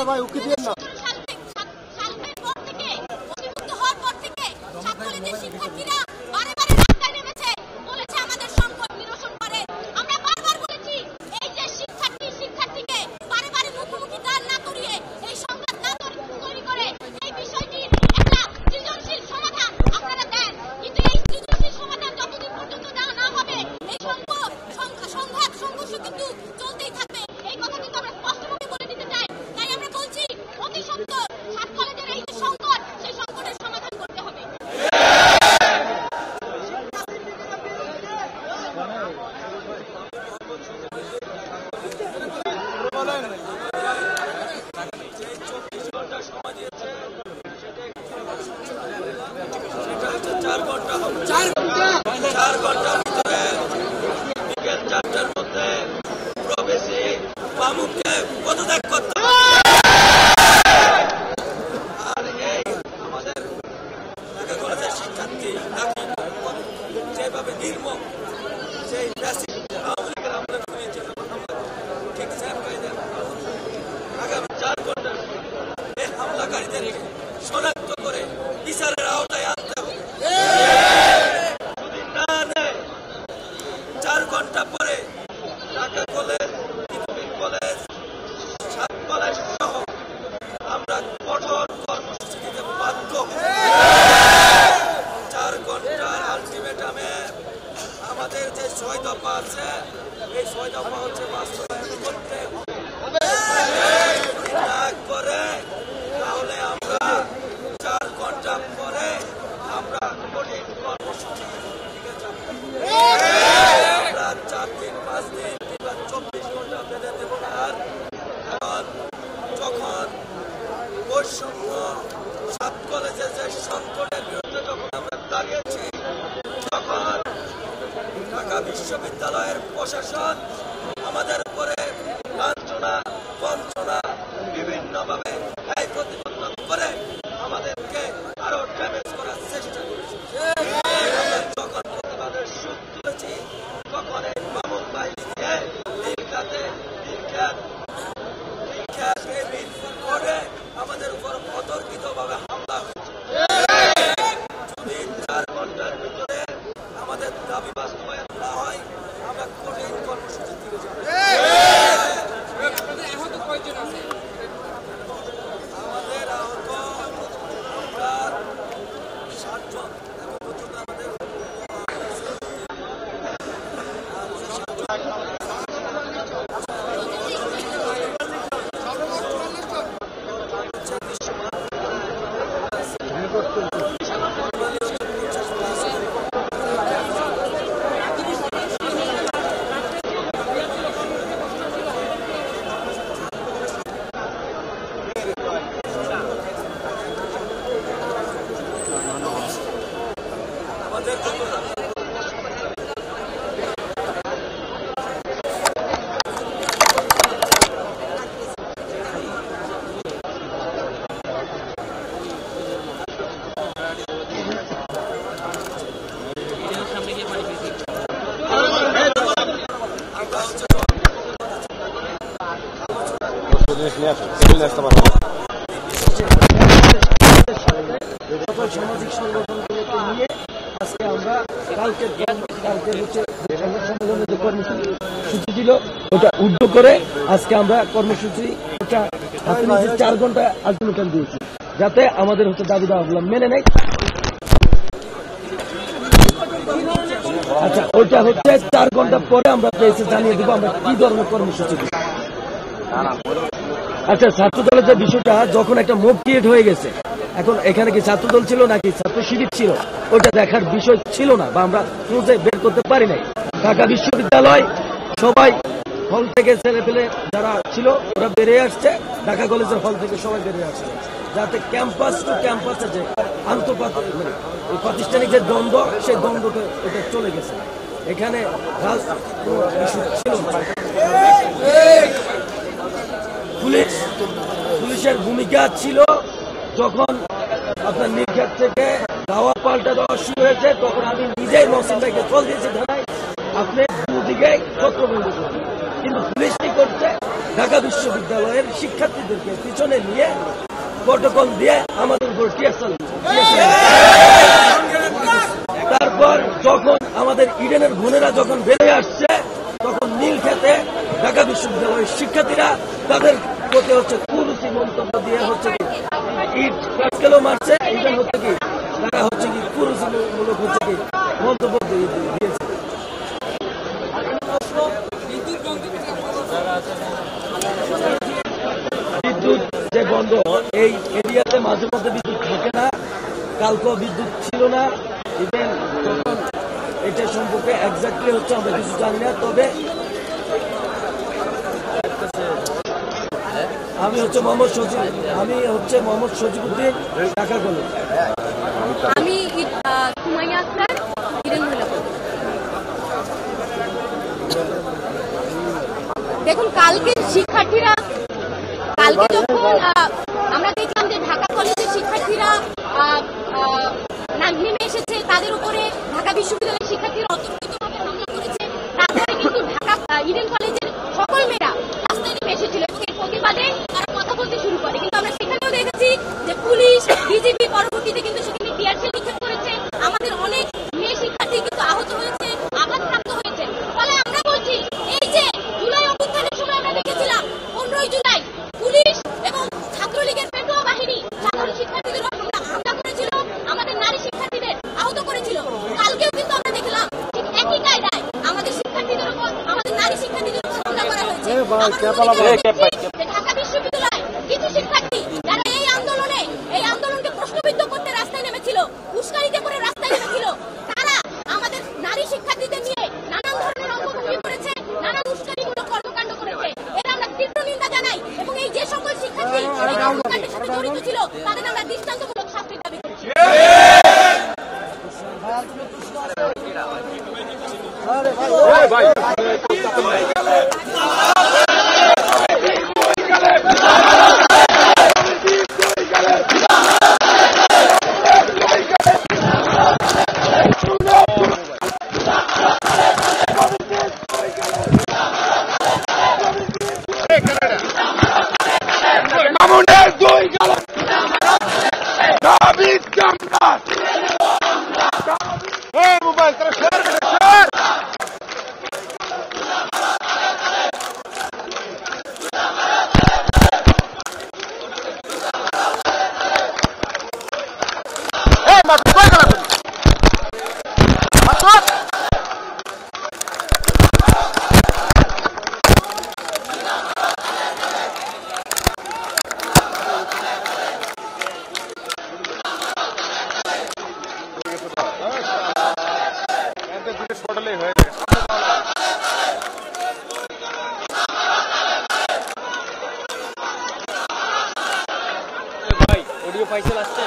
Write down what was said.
ভাই উকি দিয়ে না শিক্ষার্থীরা বারে বারে রাস্তায় নেমেছে, বলেছে আমাদের সংকট নিরসন করে। আমরা বারবার বলেছি এই যে শিক্ষার্থীকে বারে বারে মুখোমুখি দাঁড় না করিয়ে এই সংঘাত না তৈরি করে এই বিষয়টির একটা সৃজনশীল সমাধান আপনারা দেন, কিন্তু এই সৃজনশীল সমাধান যতদিন পর্যন্ত দেওয়া না হবে এই সংঘাত সংঘর্ষ কিন্তু চলতেই থাকবে। এই কথা কিন্তু আমরা স্পষ্টভাবে বলে দিতে চাই। তাই আমরা বলছি অতি সত্বর সাত কলেজের এই যে সংকট, সেই সংকটের সমাধান করতে হবে। পদত্যাগ করতে আর এই আমাদের কলেজের শিক্ষার্থী যেভাবে নির্মম সেই আওয়ামী লীগের আমলে শুনিয়েছে ঠিক আগামী 4 ঘন্টার এই হামলাকারীদের শনাক্ত করে বিচারের আওতায় আনতে হবে। যদি না নেয় 4 ঘন্টা পরে ঢাকা কলেজ, কলেজ, 7 কলেজ সহ আমরা কঠোর কর্মসূচি দিতে বাধ্য। 4 ঘন্টার আলটিমেটামে আমাদের যে 6 দফা আছে এই 6 দফা হচ্ছে বাস্তবায়ন করতে না করে, তাহলে আমরা 4 ঘন্টা পরে আমরা কঠিন কর্মসূচি আমরা 4 দিন 5 দিন কিংবা 24 ঘন্টা বেঁধে দেব না। কারণ যখন বৈষম্য 7 কলেজের যে সংকটের বিরুদ্ধে যখন আমরা দাঁড়িয়েছি, তখন ঢাকা বিশ্ববিদ্যালয়ের প্রশাসন আমাদের উপরে লাঞ্ছনা বঞ্চনা বিভিন্নভাবে এই প্রতিবন্ধক করে আমাদেরকে আরো ড্যামেজ করার চেষ্টা করেছে। আমরা যখন প্রতিবাদের সুর তুলেছি তখন এই মামুন বাহিনী দিয়ে আমাদের উপর অতর্কিতভাবে হামলা হয়েছে। যদি 4 ঘন্টার ভিতরে আমাদের দাবি বাস্তবায়ন না হয় আমরা কঠিন কর্মসূচি দিকে যাব। আমাদের আহত আমরা 60 জন এখন পর্যন্ত আমাদের সামাজিক সংগঠনগুলোকে নিয়ে আজকে আমরা কালকে হচ্ছে সম্মেলনের যে কর্মসূচি ছিল ওটা উদ্ধ করে আজকে আমরা কর্মসূচি ওটা 4 ঘন্টা আলটিমেটাম দিয়েছি, যাতে আমাদের হচ্ছে দাবি দাওয়াগুলো মেনে নেয়। আচ্ছা, ওইটা হচ্ছে 4 ঘন্টা পরে আমরা এসে জানিয়ে দেবো আমরা কি ধরনের কর্মসূচি দিব। আচ্ছা, ছাত্রদলের যে বিষয়টা যখন একটা মুভ ক্রিয়েট হয়ে গেছে, এখন এখানে কি ছাত্রদল ছিল নাকি ছাত্র শিবির ছিল ওটা দেখার বিষয় ছিল না, বা আমরা খুঁজে বের করতে পারি নাই। ঢাকা বিশ্ববিদ্যালয় সবাই হল থেকে ছেলে পেলে যারা ছিল ওরা বেরিয়ে আসছে, ঢাকা কলেজের হল থেকে সবাই বেরিয়ে আসছে, যাতে ক্যাম্পাস টু ক্যাম্পাসে যে প্রাতিষ্ঠানিক যে দ্বন্দ্ব সেই দ্বন্দ্বকে ওটা চলে গেছে। এখানে ছিল না। পুলিশের ভূমিকা ছিল যখন আপনার নির্ঘাত থেকে দাওয়া পাল্টা দেওয়া শুরু হয়েছে, তখন আমি নিজেই মহসিন ভাইকে কল দিয়েছি থানায়, আপনি দুদিকে চক্রবন্দি করছেন, কিন্তু পুলিশ কি করছে ঢাকা বিশ্ববিদ্যালয়ের শিক্ষার্থীদেরকে পিছনে নিয়ে প্রটোকল দিয়ে আমাদের উপর টিয়ার চালানো। তারপর যখন আমাদের ইডেনের বোনেরা যখন বেড়ে আসছে, তখন নীল খেতে ঢাকা বিশ্ববিদ্যালয়ের শিক্ষার্থীরা তাদের প্রতি হচ্ছে কুরুচি মন্তব্য দিয়ে হচ্ছে কি ইট প্যাসকেলও মারছে, ইডেন হচ্ছে কি তারা হচ্ছে কি কুরুচিমূলক হচ্ছে কি মন্তব্য দিয়েছে। বিদ্যুৎ যে বন্ধ, এই এরিয়াতে মাঝে মধ্যে বিদ্যুৎ থাকে না, কালকেও বিদ্যুৎ ছিল না। ইভেন তখন এটা সম্পর্কে এক্স্যাক্টলি হচ্ছে আমরা কিছু জানি না। তবে আমি হচ্ছে মোহাম্মদ সজিবউদ্দিন, ঢাকা কলেজ। আমি সুমাইয়া আক্তার, ইডেন মহিলা কলেজ। দেখুন, কালকে শিক্ষার্থীরা যখন আমরা দেখলাম যে ঢাকা কলেজের শিক্ষার্থীরা নেমে এসেছে, তাদের উপরে ঢাকা বিশ্ববিদ্যালয়ের শিক্ষার্থীরা অতর্কিতভাবে হামলা করেছে। তারপরে কিন্তু ঢাকা ইডেন কলেজের সকল মেয়েরা রাস্তায় নেমে এসেছিল এবং এর প্রতিবাদে তারা কথা বলতে শুরু করে। কিন্তু আমরা সেখানেও দেখেছি যে পুলিশ, বিজেপি পরবর্তীতে কিন্তু সেখানে টিয়ারশেল নিক্ষেপ করেছে। আমাদের অনেক মেয়ে শিক্ষার্থী কিন্তু আহত হয়েছে, আঘাতপ্রাপ্ত হয়েছে। ফলে আমরা বলছি, এই যে জুলাই অভ্যুত্থানের সময় আমরা দেখেছিলাম 15ই জুলাই পুলিশ এবং ছাত্রলীগের পেটোয়া বাহিনী সাধারণ শিক্ষার্থীদের হামলা করেছিল, আমাদের নারী শিক্ষার্থীদের আহত করেছিল। কালকেও কিন্তু আমরা দেখলাম ঠিক একই কায়দায় আমাদের শিক্ষার্থীদের উপর, আমাদের নারী শিক্ষার্থীদের উপর হামলা করা হয়েছে। ঢাকা বিশ্ববিদ্যালয় কিছু শিক্ষার্থী যারা এই আন্দোলনকে প্রশ্নবিদ্ধ করতে রাস্তায় নেমেছিল, উস্কানিতে করে রাস্তায় নেমেছিল, তারা আমাদের নারী শিক্ষার্থীদের নিয়ে নানান ধরনের অঙ্গভঙ্গি করেছে, নানান উস্কানিমূলক কর্মকাণ্ড করেছে। এর আমরা তীব্র নিন্দা জানাই এবং এই যে সকল শিক্ষার্থী এই কর্মকাণ্ডের সাথে জড়িত ছিল তাদের আমরা দৃষ্টান্তমূলক শাস্তির দাবি করছি। অডিও ফাইল আসছে।